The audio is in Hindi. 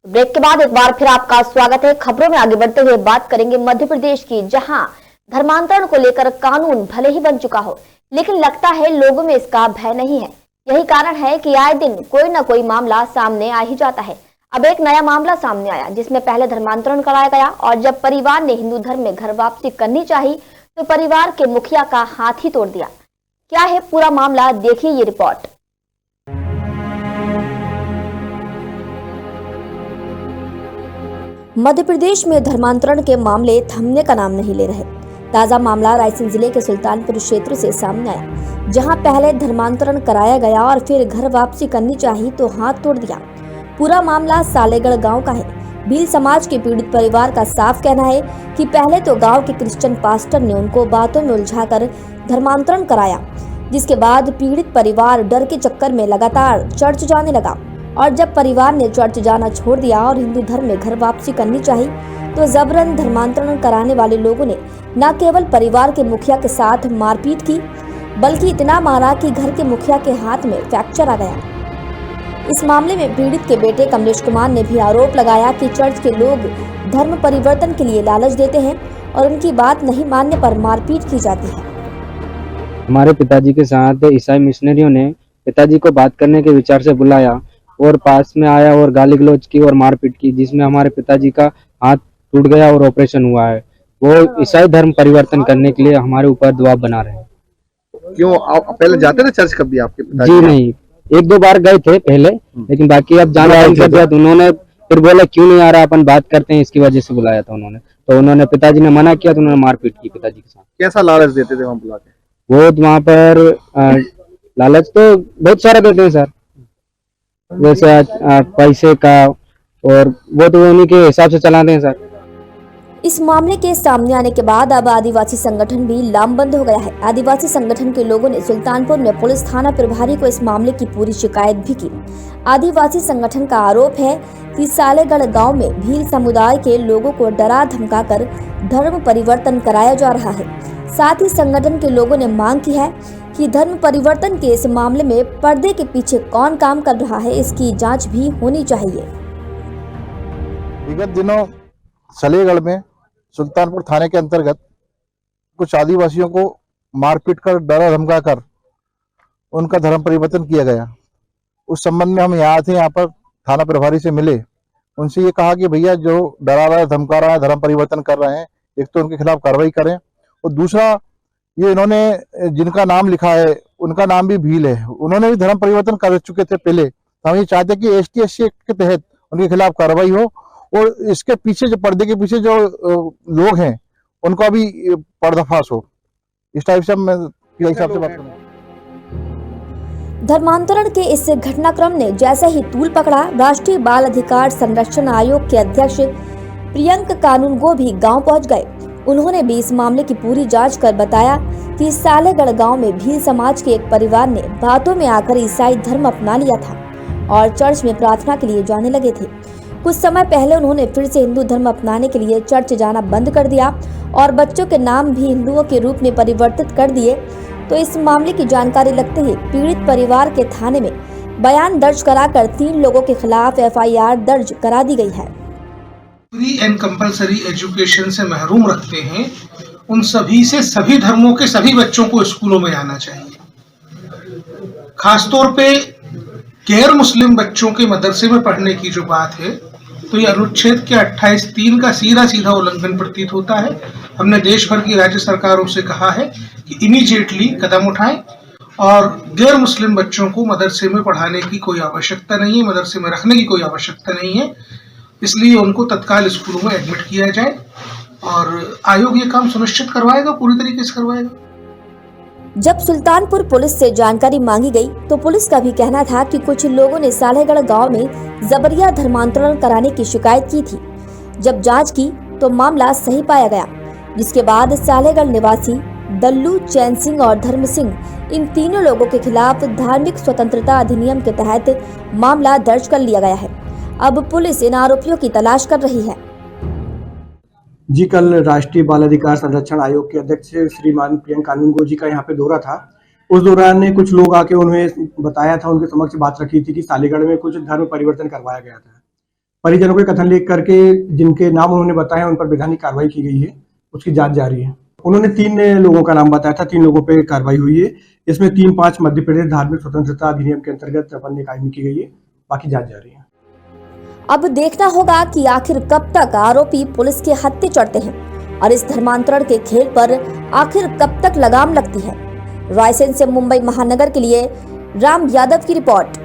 ब्रेक के बाद एक बार फिर आपका स्वागत है। खबरों में आगे बढ़ते हुए बात करेंगे मध्य प्रदेश की, जहां धर्मांतरण को लेकर कानून भले ही बन चुका हो, लेकिन लगता है लोगों में इसका भय नहीं है। यही कारण है कि आए दिन कोई न कोई मामला सामने आ ही जाता है। अब एक नया मामला सामने आया, जिसमें पहले धर्मांतरण कराया गया और जब परिवार ने हिंदू धर्म में घर वापसी करनी चाहिए तो परिवार के मुखिया का हाथ ही तोड़ दिया। क्या है पूरा मामला, देखिए ये रिपोर्ट। मध्य प्रदेश में धर्मांतरण के मामले थमने का नाम नहीं ले रहे। ताजा मामला रायसेन जिले के सुल्तानपुर क्षेत्र से सामने आया, जहां पहले धर्मांतरण कराया गया और फिर घर वापसी करनी चाहिए तो हाथ तोड़ दिया। पूरा मामला सालेगढ़ गांव का है। भील समाज के पीड़ित परिवार का साफ कहना है कि पहले तो गांव के क्रिश्चियन पास्टर ने उनको बातों में उलझाकर धर्मांतरण कराया, जिसके बाद पीड़ित परिवार डर के चक्कर में लगातार चर्च जाने लगा। और जब परिवार ने चर्च जाना छोड़ दिया और हिंदू धर्म में घर वापसी करनी चाहिए तो जबरन धर्मांतरण कराने वाले लोगों ने न केवल परिवार के मुखिया के साथ मारपीट की, बल्कि इतना मारा कि घर के मुखिया के हाथ में फ्रैक्चर आ गया। इस मामले में पीड़ित के बेटे कमलेश कुमार ने भी आरोप लगाया कि चर्च के लोग धर्म परिवर्तन के लिए लालच देते हैं और उनकी बात नहीं मानने पर मारपीट की जाती है। हमारे पिताजी के साथ ईसाई मिशनरियों ने पिताजी को बात करने के विचार से बुलाया और पास में आया और गाली गलौज की और मारपीट की, जिसमें हमारे पिताजी का हाथ टूट गया और ऑपरेशन हुआ है। वो ईसाई धर्म परिवर्तन करने के लिए हमारे ऊपर दबाव बना रहे हैं। क्यों आप पहले जाते थे चर्च कभी आपके पिताजी? जी नहीं, एक दो बार गए थे पहले, लेकिन बाकी अब जाना बंद कर दिया। तो उन्होंने फिर बोला क्यों नहीं आ रहा, अपन बात करते हैं, इसकी वजह से बुलाया था उन्होंने। तो उन्होंने पिताजी ने मना किया तो उन्होंने मारपीट की पिताजी के साथ। कैसा लालच देते थे वहाँ बुला के? वो वहाँ पर लालच तो बहुत सारा देते हैं सर, जैसे पैसे का, और वो तो उन्हीं के हिसाब से चलाते हैं सर। इस मामले के सामने आने के बाद अब आदिवासी संगठन भी लामबंद हो गया है। आदिवासी संगठन के लोगों ने सुल्तानपुर में पुलिस थाना प्रभारी को इस मामले की पूरी शिकायत भी की। आदिवासी संगठन का आरोप है कि सालेगढ़ गांव में भील समुदाय के लोगों को डरा धमकाकर धर्म परिवर्तन कराया जा रहा है। साथ ही संगठन के लोगों ने मांग की है कि धर्म परिवर्तन के इस मामले में पर्दे के पीछे कौन काम कर रहा है, इसकी जांच भी होनी चाहिए। विगत दिनों सालेगढ़ में सुल्तानपुर थाने के अंतर्गत कुछ आदिवासियों को मारपीट कर, डरा धमका कर उनका धर्म परिवर्तन किया गया। उस संबंध में हम यहाँ थे, यहाँ पर थाना प्रभारी से मिले, उनसे ये कहा कि भैया जो डरा रहा है, धमका रहा है, धर्म परिवर्तन कर रहे हैं, एक तो उनके खिलाफ कार्रवाई करें, और दूसरा ये इन्होंने जिनका नाम लिखा है उनका नाम भी भील है, उन्होंने भी धर्म परिवर्तन कर चुके थे पहले। तो हम ये चाहते हैं कि ST SC के तहत उनके खिलाफ कार्रवाई हो और इसके पीछे जो पर्दे के पीछे जो लोग हैं उनका भी पर्दाफाश हो। इस टाइप से हम हिसाब से बात करें। धर्मांतरण के इस घटनाक्रम ने जैसे ही तूल पकड़ा, राष्ट्रीय बाल अधिकार संरक्षण आयोग के अध्यक्ष प्रियंक कानूनगो भी गांव पहुंच गए। उन्होंने भी इस मामले की पूरी जांच कर बताया कि सालेगढ़ गांव में भील समाज के एक परिवार ने बातों में आकर ईसाई धर्म अपना लिया था और चर्च में प्रार्थना के लिए जाने लगे थे। कुछ समय पहले उन्होंने फिर से हिंदू धर्म अपनाने के लिए चर्च जाना बंद कर दिया और बच्चों के नाम भी हिंदुओं के रूप में परिवर्तित कर दिए। तो इस मामले की जानकारी लगते ही पीड़ित परिवार के थाने में बयान दर्ज कराकर 3 लोगों के खिलाफ FIR दर्ज करा दी गई है। फ्री एंड कंपलसरी एजुकेशन से महरूम रखते हैं, उन सभी से सभी धर्मों के सभी बच्चों को स्कूलों में आना चाहिए। खासतौर पे गैर मुस्लिम बच्चों के मदरसे में पढ़ने की जो बात है, तो ये अनुच्छेद के 28(3) का सीधा उल्लंघन प्रतीत होता है। हमने देश भर की राज्य सरकारों से कहा है कि इमीडिएटली कदम उठाएं और गैर मुस्लिम बच्चों को मदरसे में पढ़ाने की कोई आवश्यकता नहीं है, मदरसे में रखने की कोई आवश्यकता नहीं है, इसलिए उनको तत्काल स्कूलों में एडमिट किया जाए और आयोग ये काम सुनिश्चित करवाएगा, पूरी तरीके से करवाएगा। जब सुल्तानपुर पुलिस से जानकारी मांगी गई तो पुलिस का भी कहना था कि कुछ लोगों ने सालेगढ़ गांव में जबरिया धर्मांतरण कराने की शिकायत की थी। जब जांच की तो मामला सही पाया गया, जिसके बाद सालेगढ़ निवासी दल्लू, चैन सिंह और धर्म सिंह, इन तीनों लोगों के खिलाफ धार्मिक स्वतंत्रता अधिनियम के तहत मामला दर्ज कर लिया गया है। अब पुलिस इन आरोपियों की तलाश कर रही है। जी, कल राष्ट्रीय बाल अधिकार संरक्षण आयोग के अध्यक्ष श्रीमान प्रियंक कानूनगो जी का यहाँ पे दौरा था। उस दौरान कुछ लोग आके उन्हें बताया था, उनके समक्ष बात रखी थी कि सालेगढ़ में कुछ धर्म परिवर्तन करवाया गया था। परिजनों के कथन लेख करके जिनके नाम उन्होंने बताए उन पर वैधानिक कार्रवाई की गई है, उसकी जांच जारी है। उन्होंने 3 लोगों का नाम बताया था, 3 लोगों पे कार्रवाई हुई है। इसमें 3-5 मध्य प्रदेश धार्मिक स्वतंत्रता अधिनियम के अंतर्गत अपने कायमी की गई है, बाकी जांच जारी है। अब देखना होगा कि आखिर कब तक आरोपी पुलिस के हत्थे चढ़ते हैं और इस धर्मांतरण के खेल पर आखिर कब तक लगाम लगती है। रायसेन से मुंबई महानगर के लिए राम यादव की रिपोर्ट।